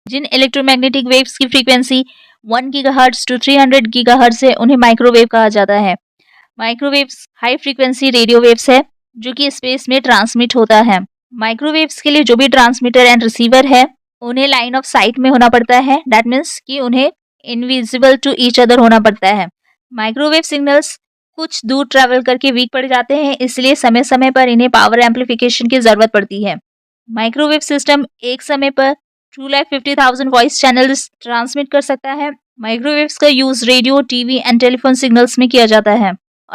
जिन electromagnetic waves की frequency 1 gigahertz to 300 gigahertz है उन्हें माइक्रोवेव कहा जाता है। Microwaves high frequency radio waves है जो कि स्पेस में ट्रांसमिट होता है। माइक्रोवेव्स के लिए जो भी ट्रांसमीटर एंड रिसीवर है उन्हें लाइन ऑफ साइट में होना पड़ता है, दैट मीन्स कि उन्हें इनविजिबल टू ईच अदर होना पड़ता है। माइक्रोवेव सिग्नल्स कुछ दूर ट्रैवल करके वीक पड़ जाते हैं, इसलिए समय समय पर इन्हें पावर एम्पलीफिकेशन की जरूरत पड़ती है। माइक्रोवेव सिस्टम एक समय पर 2,50,000 वॉइस चैनल्स ट्रांसमिट कर सकता है। माइक्रोवेव्स का use radio, TV and telephone signals में किया जाता है।